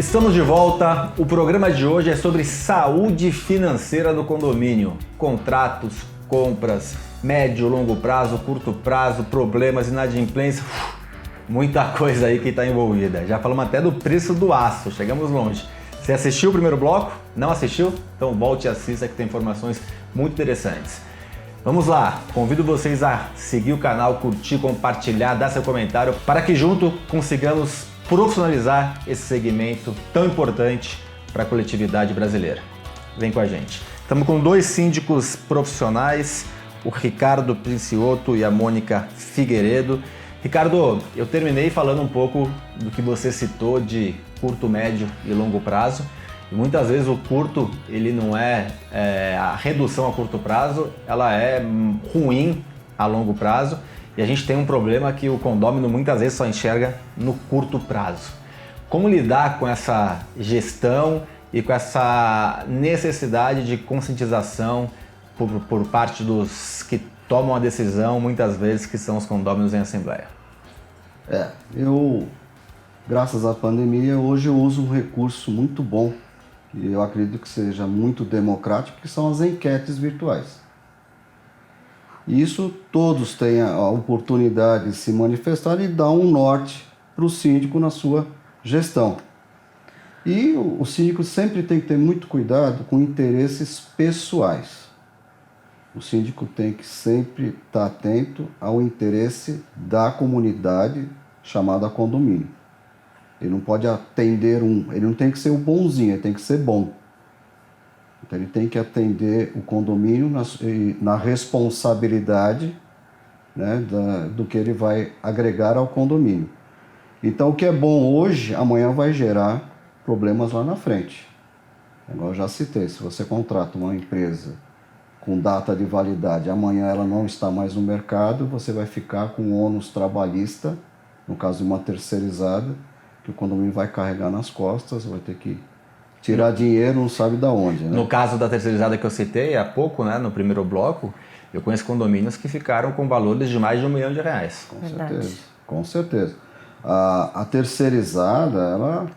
Estamos de volta. O programa de hoje é sobre saúde financeira do condomínio. Contratos, compras, médio, longo prazo, curto prazo, problemas, inadimplência. Muita coisa aí que está envolvida. Já falamos até do preço do aço, chegamos longe. Você assistiu o primeiro bloco? Não assistiu? Então volte e assista que tem informações muito interessantes. Vamos lá, convido vocês a seguir o canal, curtir, compartilhar, dar seu comentário para que junto consigamos profissionalizar esse segmento tão importante para a coletividade brasileira. Vem com a gente. Estamos com dois síndicos profissionais, o Ricardo Princiotto e a Mônica Figueiredo. Ricardo, eu terminei falando um pouco do que você citou de curto, médio e longo prazo. E muitas vezes o curto, ele não a redução a curto prazo, ela é ruim a longo prazo. E a gente tem um problema que o condômino muitas vezes só enxerga no curto prazo. Como lidar com essa gestão e com essa necessidade de conscientização por parte dos que tomam a decisão, muitas vezes, que são os condôminos em assembleia? Eu, graças à pandemia, hoje eu uso um recurso muito bom, e eu acredito que seja muito democrático, que são as enquetes virtuais. E isso todos têm a oportunidade de se manifestar e dar um norte para o síndico na sua gestão. E o síndico sempre tem que ter muito cuidado com interesses pessoais. O síndico tem que sempre estar atento ao interesse da comunidade chamada condomínio. Ele não pode atender ele não tem que ser o bonzinho, ele tem que ser bom. Então ele tem que atender o condomínio na responsabilidade, né, do que ele vai agregar ao condomínio. Então o que é bom hoje, amanhã vai gerar problemas lá na frente. Igual eu já citei, se você contrata uma empresa com data de validade, amanhã ela não está mais no mercado, você vai ficar com ônus trabalhista, no caso de uma terceirizada, que o condomínio vai carregar nas costas, vai ter que tirar dinheiro, não sabe de onde. Né? No caso da terceirizada que eu citei há pouco, né, no primeiro bloco, eu conheço condomínios que ficaram com valores de mais de R$1 milhão. Com certeza, com certeza. A terceirizada, ela...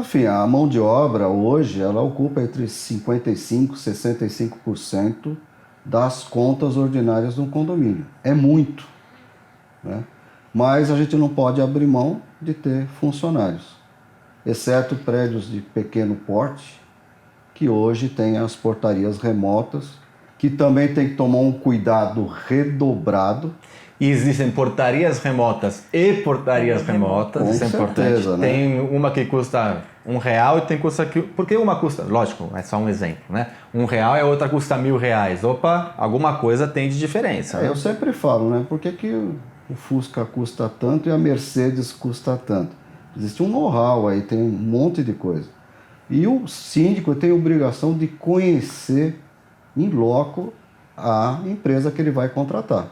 Enfim, a mão de obra hoje, ela ocupa entre 55% e 65% das contas ordinárias de um condomínio. É muito, né? Mas a gente não pode abrir mão de ter funcionários, exceto prédios de pequeno porte, que hoje tem as portarias remotas, que também tem que tomar um cuidado redobrado. E existem portarias remotas e portarias remotas, isso é importante. Né? Tem uma que custa R$1 e tem custa... Porque uma custa... Lógico, é só um exemplo, né? R$1 e a outra custa R$1.000. Opa, alguma coisa tem de diferença. Né? Eu sempre falo, né? Por que o Fusca custa tanto e a Mercedes custa tanto? Existe um know-how aí, tem um monte de coisa. E o síndico tem a obrigação de conhecer em loco a empresa que ele vai contratar.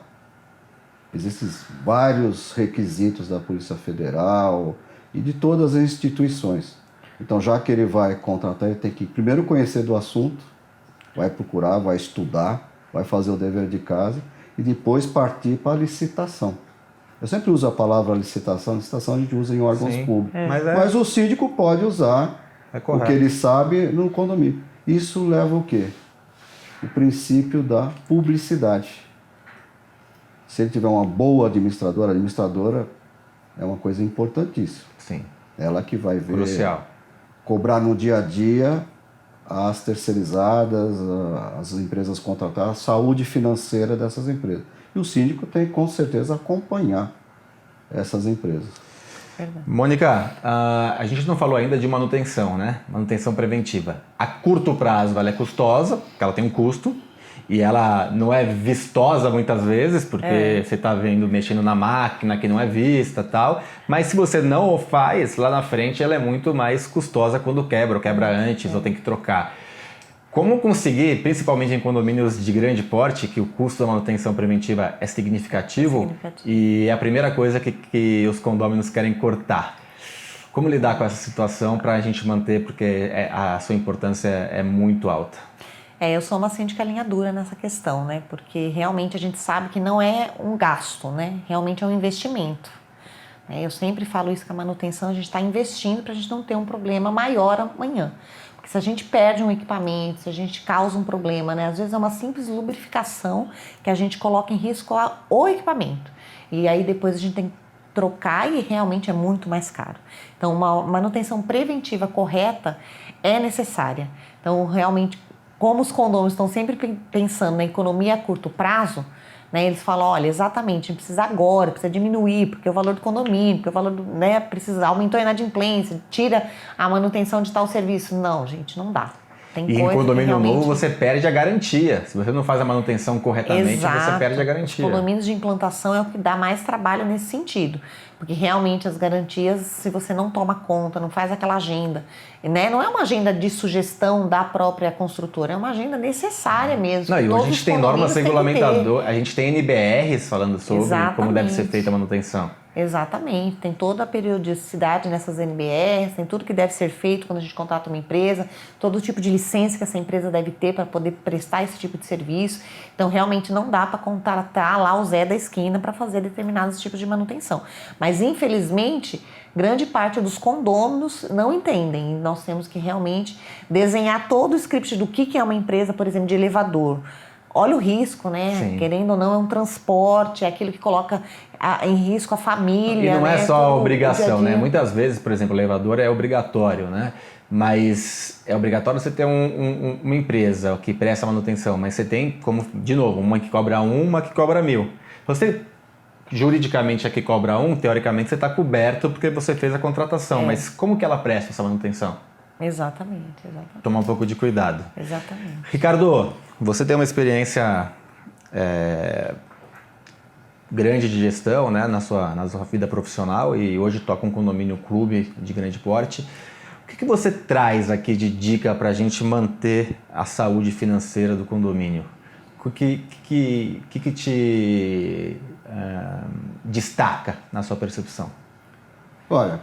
Existem vários requisitos da Polícia Federal e de todas as instituições. Então, já que ele vai contratar, ele tem que primeiro conhecer do assunto, vai procurar, vai estudar, vai fazer o dever de casa e depois partir para a licitação. Eu sempre uso a palavra licitação a gente usa em órgãos públicos. Mas o síndico pode usar o que ele sabe no condomínio. Isso leva o quê? O princípio da publicidade. Se ele tiver uma boa administradora, a administradora é uma coisa importantíssima. Sim. Ela que vai ver, crucial, cobrar no dia a dia as terceirizadas, as empresas contratadas, a saúde financeira dessas empresas. E o síndico tem que, com certeza, acompanhar essas empresas. Verdade. Mônica, a gente não falou ainda de manutenção, né? Manutenção preventiva. A curto prazo ela é custosa, porque ela tem um custo. E ela não é vistosa muitas vezes, porque você está mexendo na máquina que não é vista e tal. Mas se você não o faz, lá na frente ela é muito mais custosa quando quebra, ou quebra antes, ou tem que trocar. Como conseguir, principalmente em condomínios de grande porte, que o custo da manutenção preventiva é significativo. E é a primeira coisa que os condôminos querem cortar. Como lidar com essa situação para a gente manter, porque a sua importância é muito alta? Eu sou uma síndica linha dura nessa questão, né? Porque realmente a gente sabe que não é um gasto, né? Realmente é um investimento. Eu sempre falo isso, que a manutenção a gente está investindo para a gente não ter um problema maior amanhã. Porque se a gente perde um equipamento, se a gente causa um problema, né? Às vezes é uma simples lubrificação que a gente coloca em risco o equipamento. E aí depois a gente tem que trocar e realmente é muito mais caro. Então uma manutenção preventiva correta é necessária. Então realmente, como os condôminos estão sempre pensando na economia a curto prazo, né, eles falam, olha, exatamente, a gente precisa agora, precisa diminuir, porque o valor do condomínio, porque o valor do, né, precisa, aumentou a inadimplência, tira a manutenção de tal serviço. Não, gente, não dá. Tem e coisa em condomínio realmente... novo você perde a garantia. Se você não faz a manutenção corretamente, Exato. Você perde a garantia. Os condomínios de implantação é o que dá mais trabalho nesse sentido. Porque realmente as garantias, se você não toma conta, não faz aquela agenda, né? Não é uma agenda de sugestão da própria construtora, é uma agenda necessária mesmo. Não, e hoje a gente tem normas regulamentadoras, a gente tem NBRs falando sobre como deve ser feita a manutenção. Exatamente, tem toda a periodicidade nessas NBRs, tem tudo que deve ser feito quando a gente contrata uma empresa, todo tipo de licença que essa empresa deve ter para poder prestar esse tipo de serviço. Então, realmente não dá para contratar lá o Zé da esquina para fazer determinados tipos de manutenção. Mas, infelizmente, grande parte dos condôminos não entendem. Nós temos que realmente desenhar todo o script do que é uma empresa, por exemplo, de elevador. Olha o risco, né? Sim. Querendo ou não, é um transporte, é aquilo que coloca em risco a família. E não né? é só a obrigação, dia a dia. né? Muitas vezes, por exemplo, o elevador é obrigatório, né? Mas é obrigatório você ter uma empresa que presta manutenção, mas você tem, como, de novo, uma que cobra 1, uma que cobra 1.000. Você, juridicamente, a que cobra 1, teoricamente você está coberto porque você fez a contratação, mas como que ela presta essa manutenção? Exatamente. Tomar um pouco de cuidado. Exatamente. Ricardo, você tem uma experiência grande de gestão, né, na sua vida profissional e hoje toca um condomínio clube de grande porte. O que você traz aqui de dica para a gente manter a saúde financeira do condomínio? O que te destaca na sua percepção? Olha,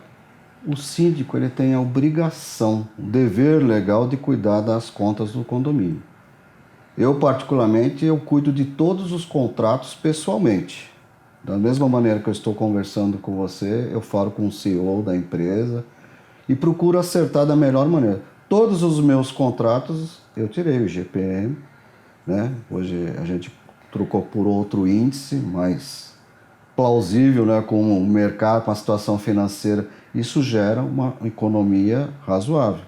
o síndico ele tem a obrigação, o dever legal de cuidar das contas do condomínio. Eu, particularmente, eu cuido de todos os contratos pessoalmente. Da mesma maneira que eu estou conversando com você, eu falo com o CEO da empresa e procuro acertar da melhor maneira. Todos os meus contratos, eu tirei o IGPM, né? Hoje a gente trocou por outro índice, mais plausível, né? Com o mercado, com a situação financeira. Isso gera uma economia razoável.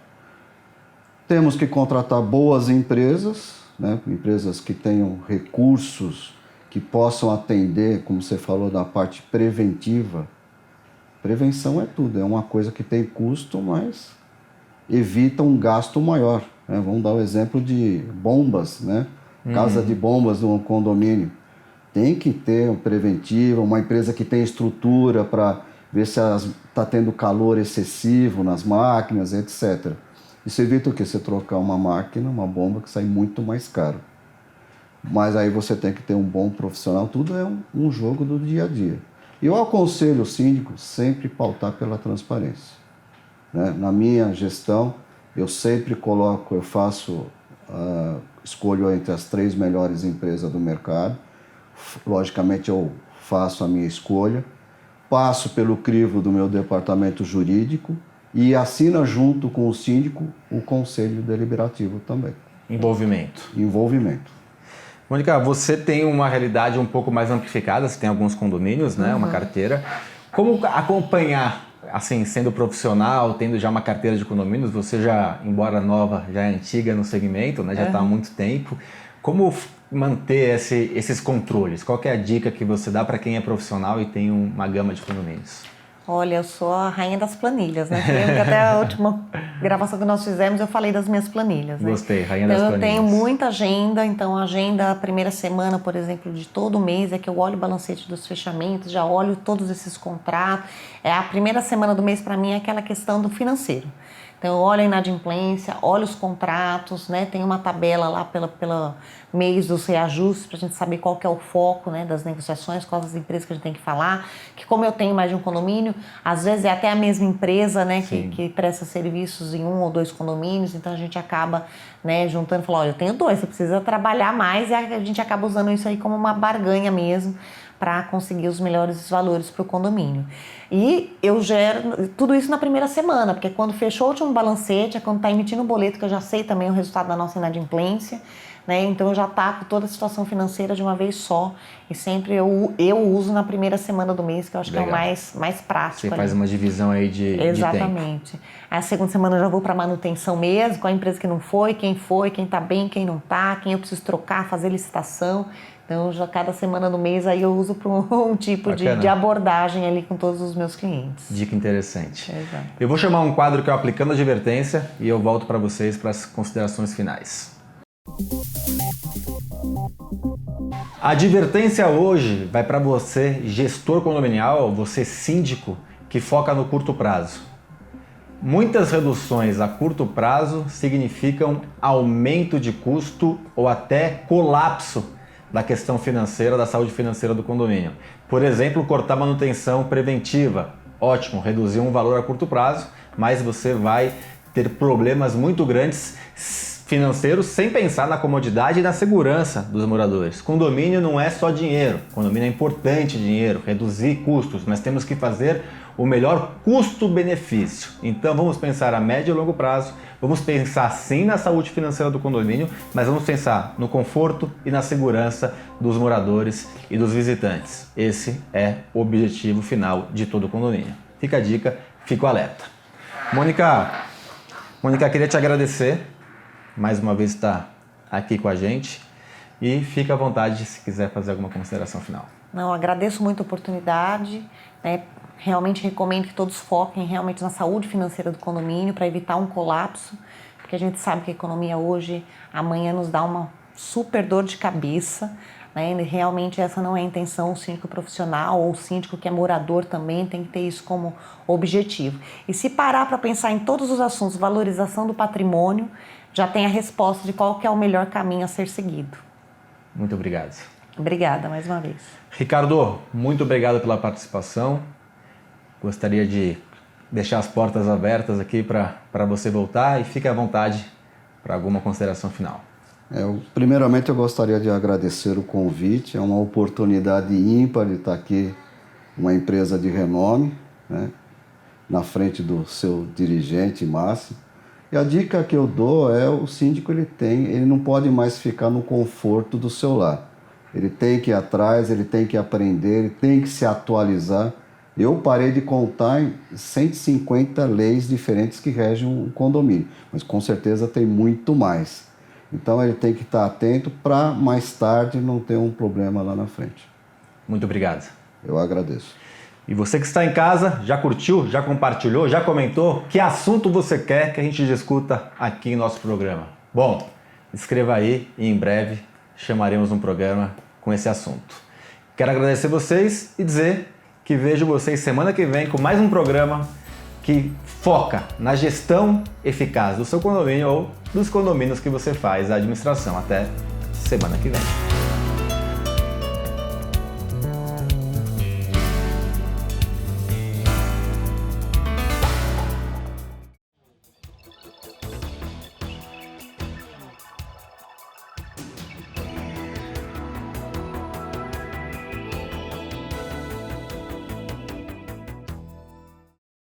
Temos que contratar boas empresas, né? Empresas que tenham recursos que possam atender, como você falou, da parte preventiva. Prevenção é tudo, é uma coisa que tem custo, mas evita um gasto maior, né? Vamos dar o exemplo de bombas, né? Casa de bombas num condomínio. Tem que ter um preventivo, uma empresa que tem estrutura para ver se está tendo calor excessivo nas máquinas, etc. Isso evita o quê? Você trocar uma máquina, uma bomba que sai muito mais caro. Mas aí você tem que ter um bom profissional, tudo é um jogo do dia a dia. E eu aconselho o síndico sempre pautar pela transparência, né? Na minha gestão, eu sempre escolho entre as 3 melhores empresas do mercado. Logicamente eu faço a minha escolha, passo pelo crivo do meu departamento jurídico e assina junto com o síndico o conselho deliberativo também. Envolvimento. Mônica, você tem uma realidade um pouco mais amplificada, você tem alguns condomínios, né, uma carteira. Como acompanhar, assim, sendo profissional, tendo já uma carteira de condomínios, você já, embora nova, já é antiga no segmento, né, já está há muito tempo. Como manter esses controles? Qual que é a dica que você dá para quem é profissional e tem uma gama de condomínios? Olha, eu sou a rainha das planilhas, né? Lembra que até a última gravação que nós fizemos eu falei das minhas planilhas, né? Gostei, rainha das então, planilhas. Eu tenho muita agenda, então a agenda, a primeira semana, por exemplo, de todo mês é que eu olho o balancete dos fechamentos, já olho todos esses contratos. A primeira semana do mês para mim é aquela questão do financeiro. Então, eu olho a inadimplência, olho os contratos, né? Tem uma tabela lá pela mês dos reajustes para a gente saber qual que é o foco, né, das negociações, quais as empresas que a gente tem que falar. Que como eu tenho mais de um condomínio, às vezes é até a mesma empresa, né, que presta serviços em 1 ou 2 condomínios, então a gente acaba, né, juntando e falando, olha, eu tenho 2, você precisa trabalhar mais, e a gente acaba usando isso aí como uma barganha mesmo, para conseguir os melhores valores para o condomínio. E eu gero tudo isso na primeira semana, porque quando fechou o último balancete, é quando está emitindo o boleto, que eu já sei também o resultado da nossa inadimplência, né? Então eu já taco toda a situação financeira de uma vez só, e sempre eu uso na primeira semana do mês, que eu acho Legal. que é o mais prático. Você faz uma divisão aí de Exatamente. tempo. Aí a segunda semana eu já vou para manutenção mesmo, qual a empresa que não foi, quem tá bem, quem não tá, quem eu preciso trocar, fazer licitação. Então, já cada semana do mês aí eu uso para um tipo de abordagem ali com todos os meus clientes. Dica interessante. Exato. Eu vou chamar um quadro que é o Aplicando a Advertência e eu volto para vocês para as considerações finais. A advertência hoje vai para você, gestor condominial, você síndico, que foca no curto prazo. Muitas reduções a curto prazo significam aumento de custo ou até colapso da questão financeira, da saúde financeira do condomínio. Por exemplo, cortar manutenção preventiva. Ótimo, reduzir um valor a curto prazo, mas você vai ter problemas muito grandes financeiros sem pensar na comodidade e na segurança dos moradores. Condomínio não é só dinheiro, condomínio é importante dinheiro, reduzir custos, mas temos que fazer o melhor custo-benefício. Então vamos pensar a médio e longo prazo, vamos pensar sim na saúde financeira do condomínio, mas vamos pensar no conforto e na segurança dos moradores e dos visitantes. Esse é o objetivo final de todo o condomínio. Fica a dica, fica o alerta. Mônica, queria te agradecer, mais uma vez estar aqui com a gente, e fica à vontade se quiser fazer alguma consideração final. Não, agradeço muito a oportunidade, né? Realmente recomendo que todos foquem realmente na saúde financeira do condomínio para evitar um colapso, porque a gente sabe que a economia hoje, amanhã nos dá uma super dor de cabeça, né? E realmente essa não é a intenção. O síndico profissional ou o síndico que é morador também tem que ter isso como objetivo. E se parar para pensar em todos os assuntos, valorização do patrimônio, já tem a resposta de qual que é o melhor caminho a ser seguido. Muito obrigado. Obrigada mais uma vez. Ricardo, muito obrigado pela participação. Gostaria de deixar as portas abertas aqui para você voltar e fique à vontade para alguma consideração final. Primeiramente eu gostaria de agradecer o convite, é uma oportunidade ímpar de estar aqui, uma empresa de renome, né, na frente do seu dirigente máximo. E a dica que eu dou é: o síndico ele não pode mais ficar no conforto do seu lar. Ele tem que ir atrás, ele tem que aprender, ele tem que se atualizar. Eu parei de contar em 150 leis diferentes que regem um condomínio, mas com certeza tem muito mais. Então ele tem que estar atento para mais tarde não ter um problema lá na frente. Muito obrigado. Eu agradeço. E você que está em casa, já curtiu, já compartilhou, já comentou? Que assunto você quer que a gente discuta aqui em nosso programa? Bom, escreva aí e em breve chamaremos um programa com esse assunto. Quero agradecer vocês e dizer que vejo vocês semana que vem com mais um programa que foca na gestão eficaz do seu condomínio ou dos condomínios que você faz a administração. Até semana que vem.